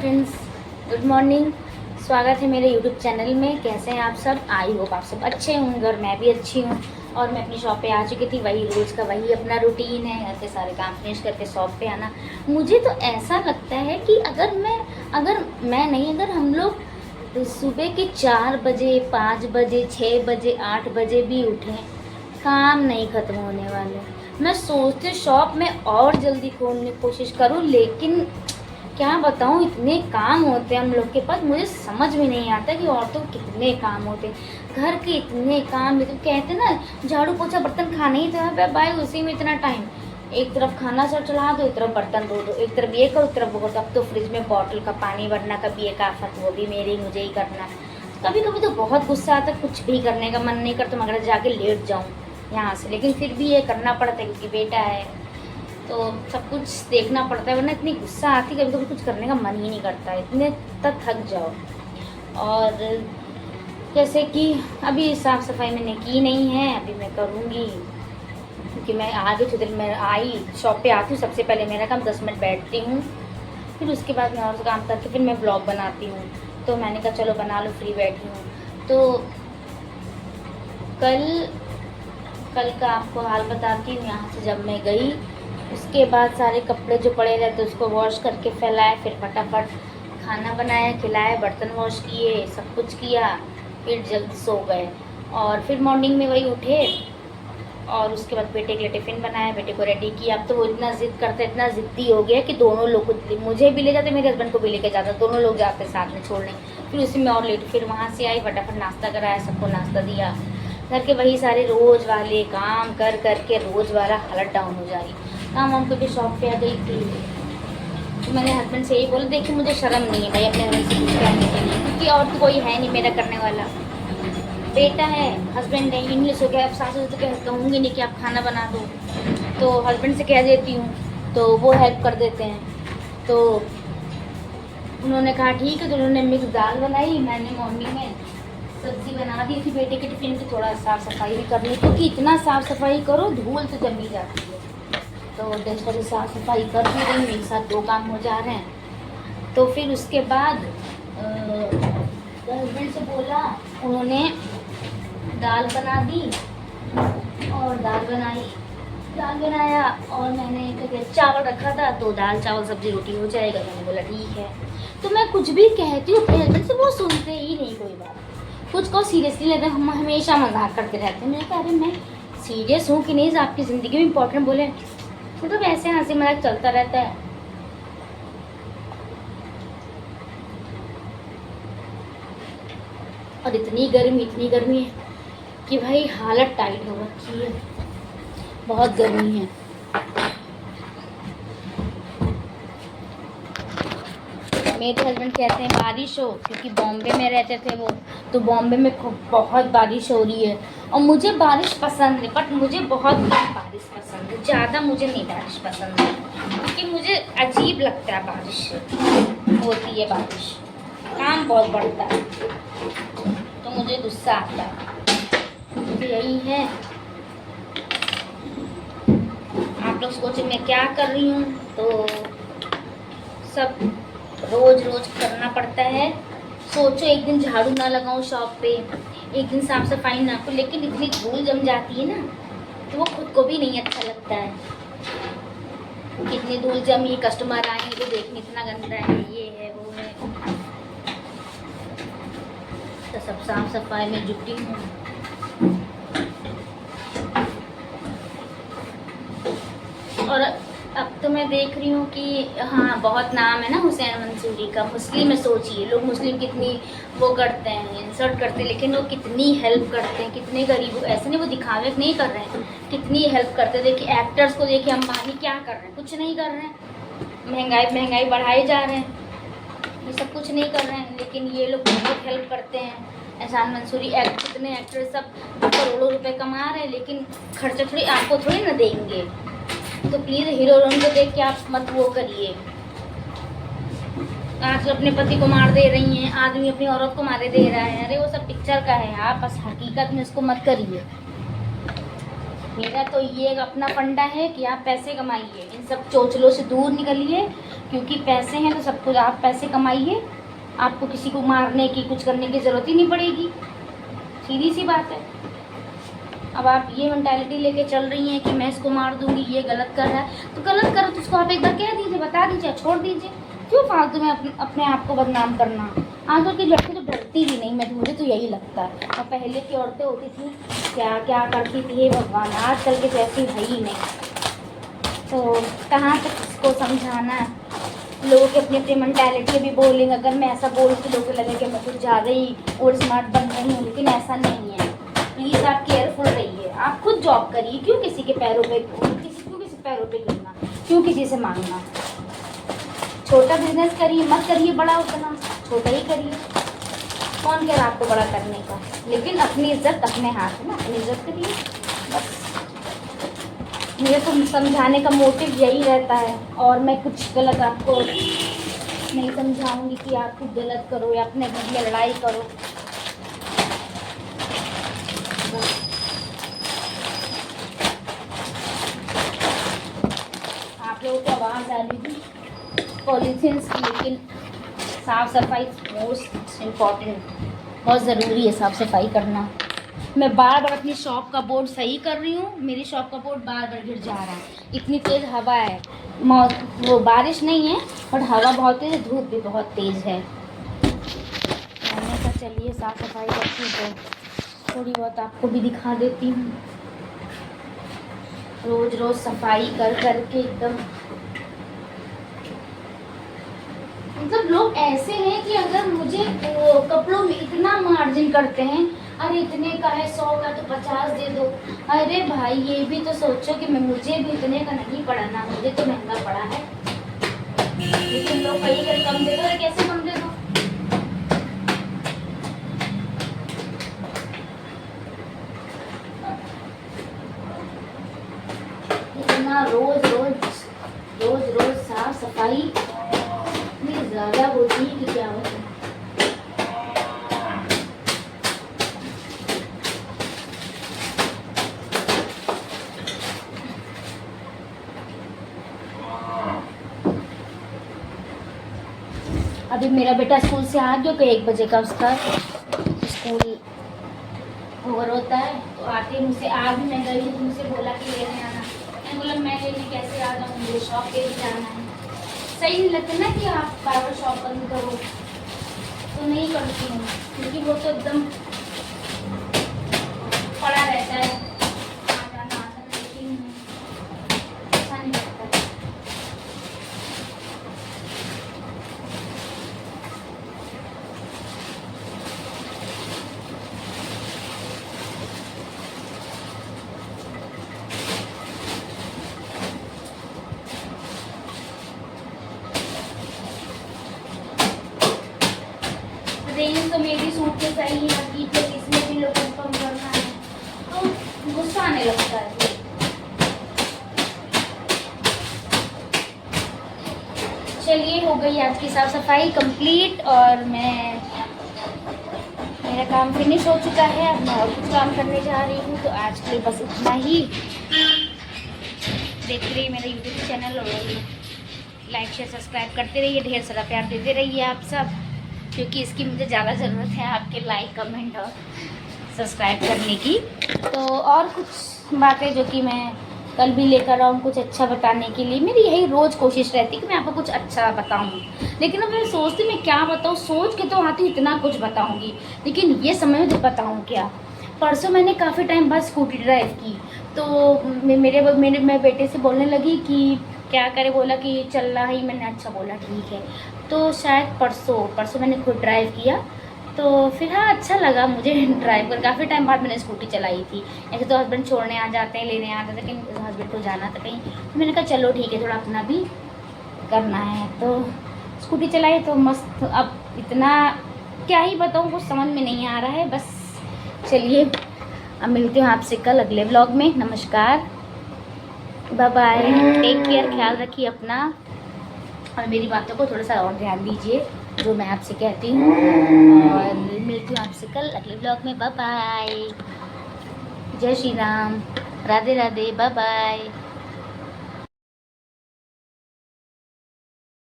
Friends, good morning. स्वागत है मेरे यूट्यूब चैनल में। कैसे हैं आप सब? आई होप आप सब अच्छे होंगे और मैं भी अच्छी हूँ। और मैं अपनी शॉप पे आ चुकी थी। वही रोज़ का वही अपना रूटीन है, घर के सारे काम फिनिश करके शॉप पे आना। मुझे तो ऐसा लगता है कि अगर हम लोग सुबह के 4 बजे, 5 बजे, 6 बजे, 8 बजे भी उठें, काम नहीं ख़त्म होने वाले। मैं सोचती शॉप में और जल्दी खोलने की कोशिश करूँ, लेकिन क्या बताऊँ, इतने काम होते हैं हम लोग के पास। मुझे समझ में नहीं आता कि औरतों को कितने काम होते हैं, घर के इतने काम। तो कहते ना, झाड़ू पोछा बर्तन खाना ही था भाई, उसी में इतना टाइम। एक तरफ खाना सब चढ़ा दो, एक तरफ बर्तन धो दो, एक तरफ ये करो, एक तरफ वो करो। अब तो फ्रिज में बॉटल का पानी भरना, कभी एक आफत, वो भी मुझे ही करना। कभी कभी तो बहुत गुस्सा आता, कुछ भी करने का मन नहीं करता, मगर जाके लेट जाऊँ यहाँ से। लेकिन फिर भी ये करना पड़ता है क्योंकि बेटा है, तो सब कुछ देखना पड़ता है, वरना इतनी गुस्सा आती है, कभी कभी कुछ करने का मन ही नहीं करता है, इतने तक थक जाओ। और जैसे कि अभी साफ़ सफाई मैंने की नहीं है, अभी मैं करूँगी क्योंकि मैं आगे थोड़ी देर में आई शॉप पे आती हूँ। सबसे पहले मेरा काम 10 मिनट बैठती हूँ, फिर उसके बाद मैं और काम करके फिर मैं ब्लॉग बनाती हूँ। तो मैंने कहा चलो बना लो, फ्री बैठी हूँ। तो कल का आपको हाल बताती हूँ। यहाँ से जब मैं गई, उसके बाद सारे कपड़े जो पड़े रहते उसको वॉश करके फैलाए, फिर फटाफट खाना बनाया, खिलाए, बर्तन वॉश किए, सब कुछ किया, फिर जल्दी सो गए। और फिर मॉर्निंग में वही उठे और उसके बाद बेटे के लिए टिफ़िन बनाया, बेटे को रेडी किया। अब तो वो इतना ज़िद करता है, इतना ज़िद्दी हो गया कि दोनों लोग को, मुझे भी ले जाते, मेरे हस्बैंड को भी लेके जाता, दोनों लोग जाते साथ में छोड़ने। फिर उसी में और लेट, फिर वहाँ से आई, फटाफट नाश्ता कराया, सबको नाश्ता दिया। घर के वही सारे रोज़ वाले काम कर के रोज़ वाला हालत डाउन हो जा रही। काम हम कभी शॉप पे आ गई थी, तो मैंने हस्बैंड से यही बोला, देखिए मुझे शर्म नहीं है भाई अपने हस्बैंड से कुछ करने के लिए, क्योंकि और तो कोई है नहीं मेरा करने वाला। बेटा है, हस्बैंड है, इंग्लिश हो गया। अब सासू तो कहूँगी नहीं कि आप खाना बना दो, तो हस्बैंड से कह देती हूँ, तो वो हेल्प कर देते हैं। तो उन्होंने कहा ठीक है, तो उन्होंने मिक्स दाल बनाई, मैंने मॉर्निंग में सब्ज़ी बना दी थी बेटे के टिफ़िन की। थोड़ा साफ़ सफाई भी करनी, क्योंकि इतना साफ़ सफाई करो धूल तो जमी जाती है। तो डस्टर साफ़ सफाई कर भी रही हूँ, एक साथ 2 काम हो जा रहे हैं। तो फिर उसके बाद हस्बैंड से बोला, उन्होंने दाल बना दी और दाल बनाया, और मैंने चावल रखा था, तो दाल चावल सब्ज़ी रोटी हो जाएगा। मैंने बोला ठीक है। तो मैं कुछ भी कहती हूँ अपने हस्बैंड से, वो सुनते ही नहीं कोई बात, कुछ को सीरियसली लेते हैं। हम हमेशा मजाक करते रहते हैं। मैंने कहा अरे मैं सीरियस हूँ कि नहीं, आपकी ज़िंदगी में इम्पोर्टेंट। बोले मतलब ऐसे हंसी मजाक चलता रहता है। और इतनी गर्मी है कि भाई हालत टाइट हो रखी है, बहुत गर्मी है। मेरे हस्बैंड कहते हैं बारिश हो, क्योंकि बॉम्बे में रहते थे वो, तो बॉम्बे में बहुत बारिश हो रही है। और मुझे बारिश पसंद है, बट मुझे बहुत कम बारिश पसंद है, ज़्यादा मुझे नहीं बारिश पसंद है, क्योंकि मुझे अजीब लगता है बारिश होती है। बारिश काम बहुत बढ़ता है, तो मुझे गुस्सा आता है। तो यही है। आप लोग सोचे मैं क्या कर रही हूँ, तो सब रोज करना पड़ता है। सोचो एक दिन झाड़ू ना लगाऊं शॉप पे, एक दिन साफ सफाई ना करूं, लेकिन इतनी धूल जम जाती है ना, तो वो खुद को भी नहीं अच्छा लगता है। कितनी धूल जमी, कस्टमर आए तो देखने इतना गंदा है, ये है वो है। तो सब साफ सफाई में जुटी हूँ। और अब तो मैं देख रही हूँ कि हाँ, बहुत नाम है ना हुसैन मंसूरी का। मुस्लिम है, सोचिए लोग मुस्लिम कितनी वो करते हैं, इंसल्ट करते हैं, लेकिन वो कितनी हेल्प करते हैं, कितने गरीब, ऐसे नहीं वो दिखावे नहीं कर रहे हैं, कितनी हेल्प करते हैं। देखिए एक्टर्स को देखिए, अंबानी क्या कर रहे हैं, कुछ नहीं कर रहे हैं। महंगाई बढ़ाए जा रहे हैं, ये सब कुछ नहीं कर रहे हैं, लेकिन ये लोग बहुत हेल्प करते हैं। एहसान मंसूरी, कितने एक्टर सब करोड़ों रुपए कमा रहे हैं, लेकिन खर्चा थोड़ी आपको थोड़ी ना देंगे। तो प्लीज़ हीरोइन को देख के आप मत वो करिए। आज अपने पति को मार दे रही हैं, आदमी अपनी औरत को मारे दे रहा है, अरे वो सब पिक्चर का है, आप बस हकीकत में इसको मत करिए। मेरा तो ये एक अपना फंडा है कि आप पैसे कमाइए, इन सब चोचलों से दूर निकलिए, क्योंकि पैसे हैं तो सब कुछ, आप पैसे कमाइए, आपको किसी को मारने की, कुछ करने की ज़रूरत ही नहीं पड़ेगी। सीधी सी बात है। अब आप ये मेंटालिटी लेके चल रही हैं कि मैं इसको मार दूंगी, ये गलत कर रहा है, तो गलत करो तो उसको आप एक बार कह दीजिए, बता दीजिए, छोड़ दीजिए। क्यों फालतू में अपने आप को बदनाम करना। आजकल की लड़की तो डरती भी नहीं, मुझे तो यही लगता है। और पहले की औरतें होती थी क्या क्या करती थी, हे भगवान, आजकल के जैसी है ही नहीं। तो कहाँ तक इसको समझाना है। लोग अपनी अपनी मेंटालिटी भी बोलेंगे। अगर मैं ऐसा बोल के लोगों को लगे कि मैं कुछ ज़्यादा ही और स्मार्ट बन रही हूँ, लेकिन ऐसा नहीं है। प्लीज़ आप केयरफुल रहिए। आप खुद जॉब करिए, क्यों किसी के पैरों पे गिरना, क्यों किसी से मांगना। छोटा बिजनेस करिए, मत करिए बड़ा, उतना छोटा ही करिए। कौन कह रहा आपको बड़ा करने का, लेकिन अपनी इज्जत अपने हाथ में, अपनी इज्जत करिए बस। मुझे तो समझाने का मोटिव यही रहता है, और मैं कुछ गलत आपको नहीं समझाऊंगी कि आप कुछ गलत करो या अपने घर में लड़ाई करो। आप लोगों को आवाज़ आ रही थी पॉलीथीन्स की, लेकिन साफ़ सफाई मोस्ट इम्पॉर्टेंट, बहुत ज़रूरी है साफ़ सफाई करना। मैं बार बार अपनी शॉप का बोर्ड सही कर रही हूँ, मेरी शॉप का बोर्ड बार बार गिर जा रहा है। इतनी तेज़ हवा है, वो बारिश नहीं है बट हवा बहुत तेज़ है, धूप भी बहुत तेज़ है। मैंने कहा चलिए साफ़ सफाई करती हूँ तो थोड़ी बहुत आपको भी दिखा देती हूँ। रोज़ रोज़ सफाई कर करके एकदम, मतलब लोग ऐसे हैं कि अगर मुझे कपड़ों में इतना मार्जिन करते हैं, अरे इतने का है 100 का तो 50 दे दो। अरे भाई ये भी तो सोचो कि मुझे भी इतने का नहीं पड़ा ना, मुझे तो महंगा पड़ा है, लेकिन लोग कहीं कहीं कम दे दो। अरे कैसे कम दे दो। इतना रोज रोज साफ सफाई इतनी ज़्यादा होती है कि क्या होता है। अभी मेरा बेटा स्कूल से आ गया, 1 बजे का उसका स्कूल ओवर होता है, तो आते मुझसे आ भी मैं गई, तो मुझसे बोला कि लेने आना। मैं बोला मैं लेने कैसे आ जाऊँ, मुझे शॉप पे भी जाना है। सही नहीं लगता ना कि आप बार बार शॉप बंद करो, तो नहीं करती हूँ, क्योंकि वो तो एकदम पड़ा रहता है, आ जाना लेकिन अच्छा नहीं लगता। रेंज तो मेरी सूट के सही है, आपकी तो इसमें भी लोग कम करना है तो गुस्सा आने लगता है। चलिए हो गई आज की साफ सफाई कंप्लीट, और मेरा काम फिनिश हो चुका है। अब मैं और कुछ काम करने जा रही हूँ, तो आज के लिए बस इतना ही। देखते रहिए मेरा यूट्यूब चैनल, और लाइक शेयर सब्सक्राइब करते रहिए, ढेर सारा प्यार देते रहिए आप सब, क्योंकि इसकी मुझे ज़्यादा ज़रूरत है, आपके लाइक कमेंट और सब्सक्राइब करने की। तो और कुछ बातें जो कि मैं कल भी लेकर आऊँ कुछ अच्छा बताने के लिए, मेरी यही रोज़ कोशिश रहती है कि मैं आपको कुछ अच्छा बताऊँ। लेकिन अब मैं सोचती मैं क्या बताऊँ, सोच के तो आती इतना कुछ बताऊँगी, लेकिन ये समय में बताऊँ क्या। परसों मैंने काफ़ी टाइम बाद स्कूटी ड्राइव की, तो मैं बेटे से बोलने लगी कि क्या करे, बोला कि चल रहा ही। मैंने अच्छा बोला ठीक है। तो शायद परसों मैंने खुद ड्राइव किया, तो फिर हाँ अच्छा लगा मुझे ड्राइव कर। काफ़ी टाइम बाद मैंने स्कूटी चलाई थी। ऐसे तो हस्बैंड छोड़ने आ जाते हैं, लेने आ जाते हैं, लेकिन हस्बैंड को जाना था कहीं, तो मैंने कहा चलो ठीक है, थोड़ा अपना भी करना है, तो स्कूटी चलाई तो मस्त। अब इतना क्या ही बताऊँ, कुछ समझ में नहीं आ रहा है बस। चलिए अब मिलती हूँ आपसे कल अगले व्लॉग में। नमस्कार, बाय बाय, टेक केयर, ख्याल रखिए अपना, और मेरी बातों को थोड़ा सा और ध्यान दीजिए जो मैं आपसे कहती हूँ। और मिलती हूँ आपसे कल अगले व्लॉग में। बाय बाय, जय श्री राम, राधे राधे, बाय बाय।